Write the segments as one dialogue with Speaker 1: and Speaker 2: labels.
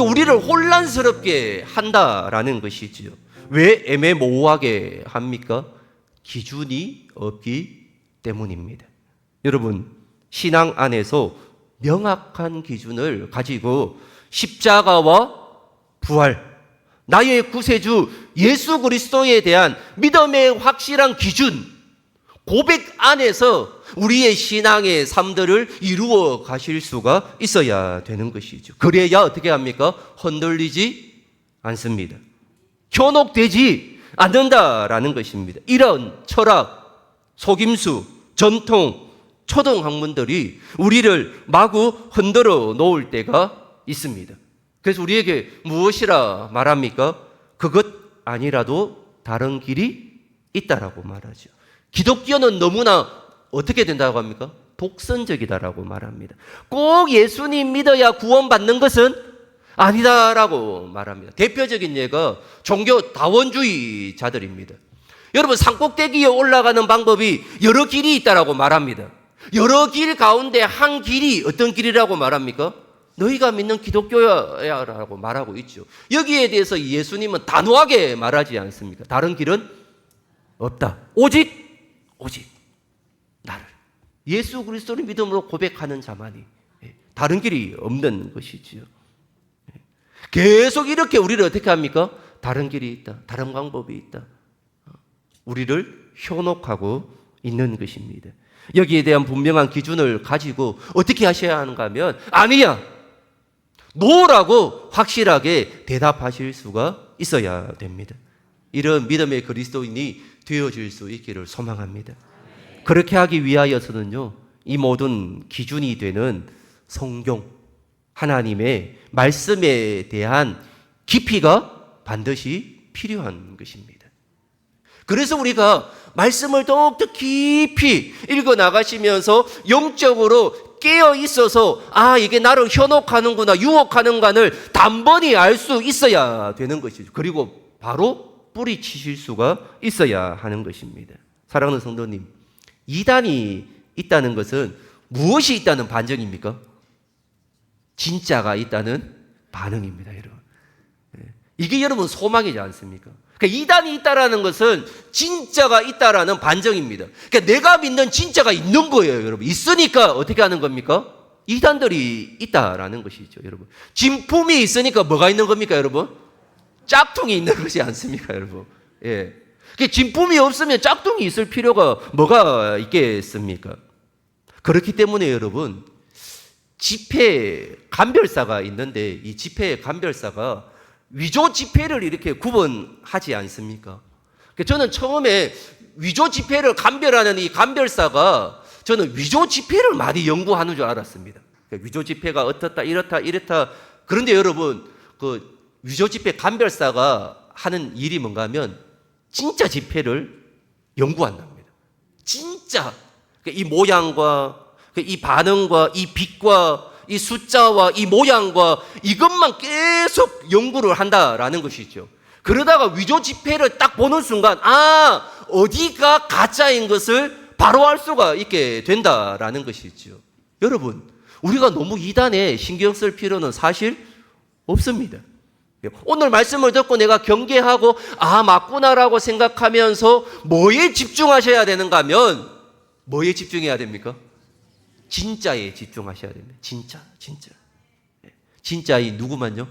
Speaker 1: 우리를 혼란스럽게 한다라는 것이지요. 왜 애매모호하게 합니까? 기준이 없기 때문입니다. 여러분, 신앙 안에서 명확한 기준을 가지고 십자가와 부활, 나의 구세주 예수 그리스도에 대한 믿음의 확실한 기준, 고백 안에서 우리의 신앙의 삶들을 이루어 가실 수가 있어야 되는 것이죠. 그래야 어떻게 합니까? 흔들리지 않습니다. 현혹되지 않는다라는 것입니다. 이런 철학, 속임수, 전통, 초등학문들이 우리를 마구 흔들어 놓을 때가 있습니다. 그래서 우리에게 무엇이라 말합니까? 그것 아니라도 다른 길이 있다라고 말하죠. 기독교는 너무나 어떻게 된다고 합니까? 독선적이다라고 말합니다. 꼭 예수님 믿어야 구원받는 것은 아니다라고 말합니다. 대표적인 예가 종교 다원주의자들입니다. 여러분, 산꼭대기에 올라가는 방법이 여러 길이 있다라고 말합니다. 여러 길 가운데 한 길이 어떤 길이라고 말합니까? 너희가 믿는 기독교야라고 말하고 있죠. 여기에 대해서 예수님은 단호하게 말하지 않습니까? 다른 길은 없다. 오직 나를 예수 그리스도를 믿음으로 고백하는 자만이, 다른 길이 없는 것이지요. 계속 이렇게 우리를 어떻게 합니까? 다른 길이 있다, 다른 방법이 있다, 우리를 현혹하고 있는 것입니다. 여기에 대한 분명한 기준을 가지고 어떻게 하셔야 하는가 하면 아니야, 노라고 확실하게 대답하실 수가 있어야 됩니다. 이런 믿음의 그리스도인이 되어질 수 있기를 소망합니다. 그렇게 하기 위하여서는요, 이 모든 기준이 되는 성경, 하나님의 말씀에 대한 깊이가 반드시 필요한 것입니다. 그래서 우리가 말씀을 더욱더 깊이 읽어 나가시면서 영적으로 깨어 있어서 이게 나를 현혹하는구나, 유혹하는가를 단번에 알 수 있어야 되는 것이죠. 그리고 바로 뿌리치실 수가 있어야 하는 것입니다. 사랑하는 성도님, 이단이 있다는 것은 무엇이 있다는 반증입니까? 진짜가 있다는 반응입니다, 여러분. 이게 여러분 소망이지 않습니까? 그러니까 이단이 있다라는 것은 진짜가 있다라는 반증입니다. 그러니까 내가 믿는 진짜가 있는 거예요, 여러분. 있으니까 어떻게 하는 겁니까? 이단들이 있다라는 것이죠, 여러분. 진품이 있으니까 뭐가 있는 겁니까, 여러분? 짝퉁이 있는 것이 않습니까, 여러분? 예. 진품이 없으면 짝퉁이 있을 필요가 뭐가 있겠습니까? 그렇기 때문에 여러분, 지폐 감별사가 있는데 이 지폐 감별사가 위조 지폐를 이렇게 구분하지 않습니까? 저는 처음에 위조 지폐를 감별하는 이 감별사가 저는 위조 지폐를 많이 연구하는 줄 알았습니다. 위조 지폐가 어떻다, 이렇다. 그런데 여러분, 그 위조 지폐 감별사가 하는 일이 뭔가 하면 진짜 지폐를 연구한답니다. 진짜. 이 모양과 이 반응과 이 빛과 이 숫자와 이 모양과 이것만 계속 연구를 한다라는 것이죠. 그러다가 위조 지폐를 딱 보는 순간 어디가 가짜인 것을 바로 알 수가 있게 된다라는 것이죠. 여러분, 우리가 너무 이단에 신경 쓸 필요는 사실 없습니다. 오늘 말씀을 듣고 내가 경계하고 맞구나라고 생각하면서 뭐에 집중하셔야 되는가 하면 뭐에 집중해야 됩니까? 진짜에 집중하셔야 됩니다. 진짜. 진짜이 누구만요?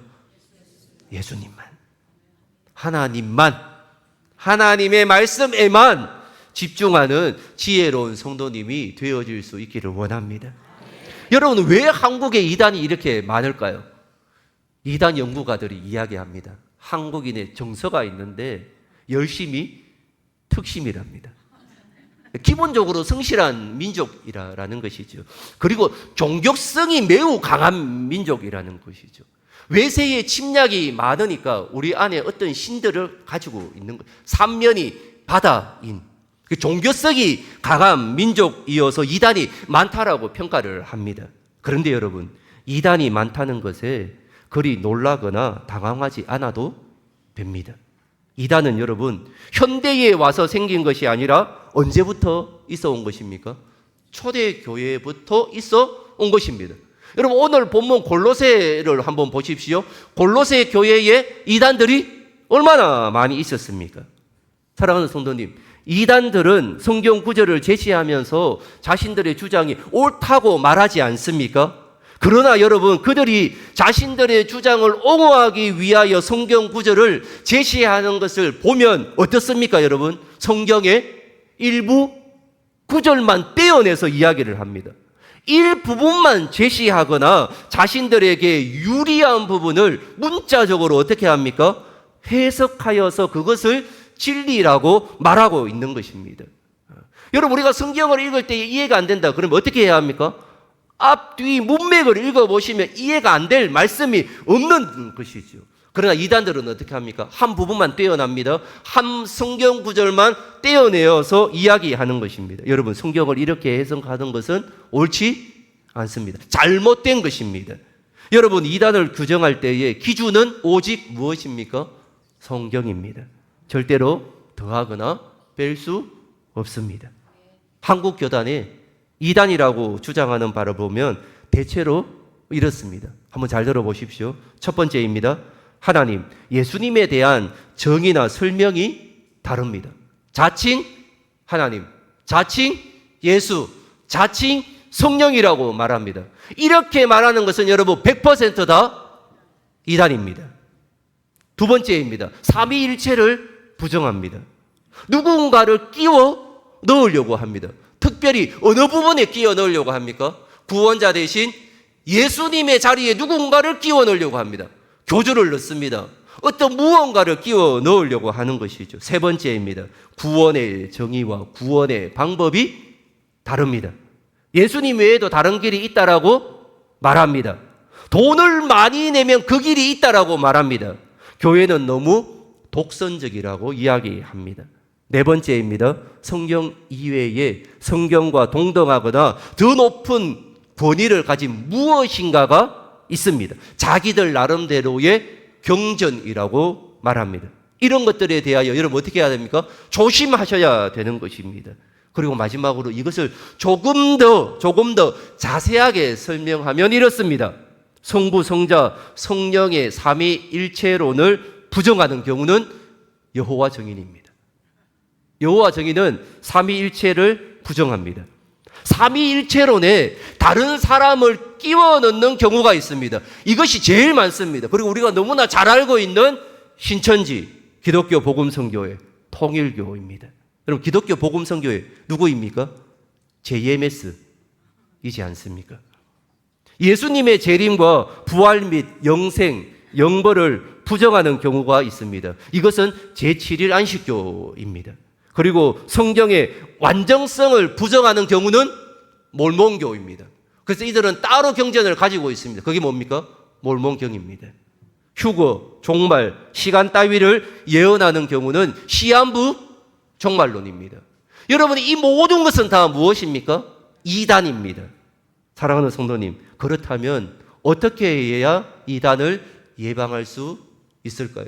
Speaker 1: 예수님만. 하나님만. 하나님의 말씀에만 집중하는 지혜로운 성도님이 되어질 수 있기를 원합니다. 여러분, 왜 한국에 이단이 이렇게 많을까요? 이단 연구가들이 이야기합니다. 한국인의 정서가 있는데 열심히 특심이랍니다. 기본적으로 성실한 민족이라는 것이죠. 그리고 종교성이 매우 강한 민족이라는 것이죠. 외세의 침략이 많으니까 우리 안에 어떤 신들을 가지고 있는 것, 삼면이 바다인 종교성이 강한 민족이어서 이단이 많다라고 평가를 합니다. 그런데 여러분, 이단이 많다는 것에 그리 놀라거나 당황하지 않아도 됩니다. 이단은 여러분, 현대에 와서 생긴 것이 아니라 언제부터 있어 온 것입니까? 초대교회부터 있어 온 것입니다. 여러분 오늘 본문 골로새를 한번 보십시오. 골로새 교회에 이단들이 얼마나 많이 있었습니까? 사랑하는 성도님, 이단들은 성경 구절을 제시하면서 자신들의 주장이 옳다고 말하지 않습니까? 그러나 여러분, 그들이 자신들의 주장을 옹호하기 위하여 성경 구절을 제시하는 것을 보면 어떻습니까, 여러분? 성경의 일부 구절만 떼어내서 이야기를 합니다. 일부분만 제시하거나 자신들에게 유리한 부분을 문자적으로 어떻게 합니까? 해석하여서 그것을 진리라고 말하고 있는 것입니다. 여러분, 우리가 성경을 읽을 때 이해가 안 된다. 그러면 어떻게 해야 합니까? 앞뒤 문맥을 읽어보시면 이해가 안 될 말씀이 없는 것이죠. 그러나 이단들은 어떻게 합니까? 한 부분만 떼어납니다. 한 성경 구절만 떼어내어서 이야기하는 것입니다. 여러분, 성경을 이렇게 해석하는 것은 옳지 않습니다. 잘못된 것입니다. 여러분, 이단을 규정할 때의 기준은 오직 무엇입니까? 성경입니다. 절대로 더하거나 뺄 수 없습니다. 한국 교단에 이단이라고 주장하는 바를 보면 대체로 이렇습니다. 한번 잘 들어보십시오. 첫 번째입니다. 하나님, 예수님에 대한 정의나 설명이 다릅니다. 자칭 하나님, 자칭 예수, 자칭 성령이라고 말합니다. 이렇게 말하는 것은 여러분 100%다 이단입니다. 두 번째입니다. 삼위일체를 부정합니다. 누군가를 끼워 넣으려고 합니다. 특별히 어느 부분에 끼워 넣으려고 합니까? 구원자 대신 예수님의 자리에 누군가를 끼워 넣으려고 합니다. 교주를 넣습니다. 어떤 무언가를 끼워 넣으려고 하는 것이죠. 세 번째입니다. 구원의 정의와 구원의 방법이 다릅니다. 예수님 외에도 다른 길이 있다라고 말합니다. 돈을 많이 내면 그 길이 있다라고 말합니다. 교회는 너무 독선적이라고 이야기합니다. 네 번째입니다. 성경 이외에 성경과 동등하거나 더 높은 권위를 가진 무엇인가가 있습니다. 자기들 나름대로의 경전이라고 말합니다. 이런 것들에 대하여 여러분 어떻게 해야 됩니까? 조심하셔야 되는 것입니다. 그리고 마지막으로 이것을 조금 더 자세하게 설명하면 이렇습니다. 성부, 성자, 성령의 삼위일체론을 부정하는 경우는 여호와 증인입니다. 여호와 증인은 삼위일체를 부정합니다. 삼위일체론에 다른 사람을 끼워 넣는 경우가 있습니다. 이것이 제일 많습니다. 그리고 우리가 너무나 잘 알고 있는 신천지 기독교 복음성교회 통일교입니다. 여러분, 기독교 복음성교회 누구입니까? JMS이지 않습니까? 예수님의 재림과 부활 및 영생, 영벌을 부정하는 경우가 있습니다. 이것은 제7일 안식교입니다. 그리고 성경의 완전성을 부정하는 경우는 몰몬교입니다. 그래서 이들은 따로 경전을 가지고 있습니다. 그게 뭡니까? 몰몬경입니다. 휴거, 종말, 시간 따위를 예언하는 경우는 시한부 종말론입니다. 여러분, 이 모든 것은 다 무엇입니까? 이단입니다. 사랑하는 성도님, 그렇다면 어떻게 해야 이단을 예방할 수 있을까요?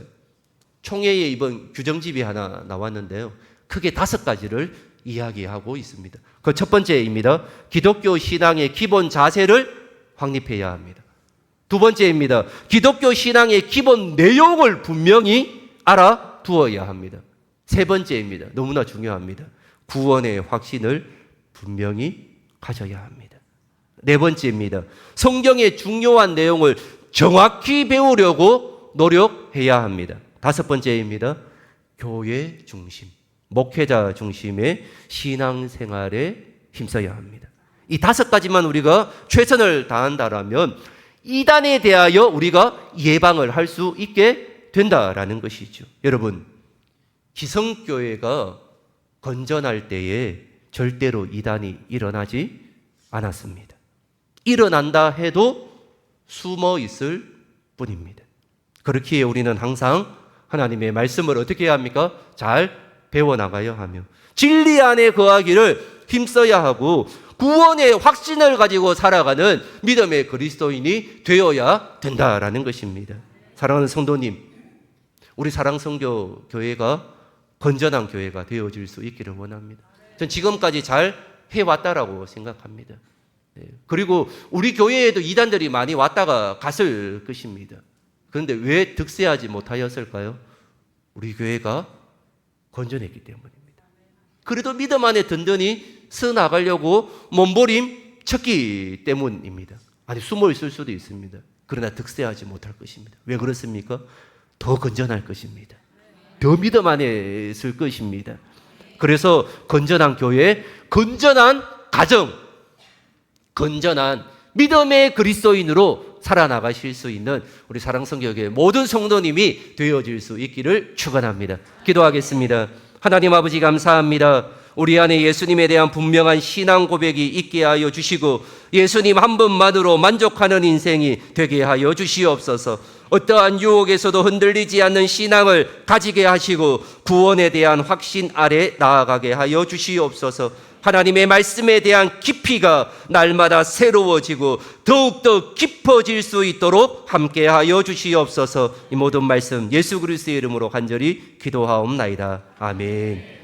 Speaker 1: 총회에 이번 규정집이 하나 나왔는데요. 크게 5가지를 이야기하고 있습니다. 그 첫 번째입니다. 기독교 신앙의 기본 자세를 확립해야 합니다. 두 번째입니다. 기독교 신앙의 기본 내용을 분명히 알아두어야 합니다. 세 번째입니다. 너무나 중요합니다. 구원의 확신을 분명히 가져야 합니다. 네 번째입니다. 성경의 중요한 내용을 정확히 배우려고 노력해야 합니다. 다섯 번째입니다. 교회 중심, 목회자 중심의 신앙생활에 힘써야 합니다. 이 5가지만 우리가 최선을 다한다라면 이단에 대하여 우리가 예방을 할 수 있게 된다라는 것이죠. 여러분, 기성교회가 건전할 때에 절대로 이단이 일어나지 않았습니다. 일어난다 해도 숨어 있을 뿐입니다. 그렇기에 우리는 항상 하나님의 말씀을 어떻게 해야 합니까? 잘 배워나가야 하며 진리 안에 거하기를 힘써야 하고 구원의 확신을 가지고 살아가는 믿음의 그리스도인이 되어야 된다라는 것입니다. 사랑하는 성도님, 우리 사랑성교 교회가 건전한 교회가 되어질 수 있기를 원합니다. 전 지금까지 잘 해왔다라고 생각합니다. 그리고 우리 교회에도 이단들이 많이 왔다가 갔을 것입니다. 그런데 왜 득세하지 못하였을까요? 우리 교회가 건전했기 때문입니다. 그래도 믿음 안에 든든히 서 나가려고 몸부림 쳤기 때문입니다. 아니, 숨어 있을 수도 있습니다. 그러나 득세하지 못할 것입니다. 왜 그렇습니까? 더 건전할 것입니다. 더 믿음 안에 있을 것입니다. 그래서 건전한 교회, 건전한 가정, 건전한 믿음의 그리스도인으로 살아나가실 수 있는 우리 사랑성교회 모든 성도님이 되어질 수 있기를 축원합니다. 기도하겠습니다. 하나님 아버지 감사합니다. 우리 안에 예수님에 대한 분명한 신앙 고백이 있게 하여 주시고 예수님 한 분만으로 만족하는 인생이 되게 하여 주시옵소서. 어떠한 유혹에서도 흔들리지 않는 신앙을 가지게 하시고 구원에 대한 확신 아래 나아가게 하여 주시옵소서. 하나님의 말씀에 대한 깊이가 날마다 새로워지고 더욱더 깊어질 수 있도록 함께하여 주시옵소서. 이 모든 말씀 예수 그리스도의 이름으로 간절히 기도하옵나이다. 아멘.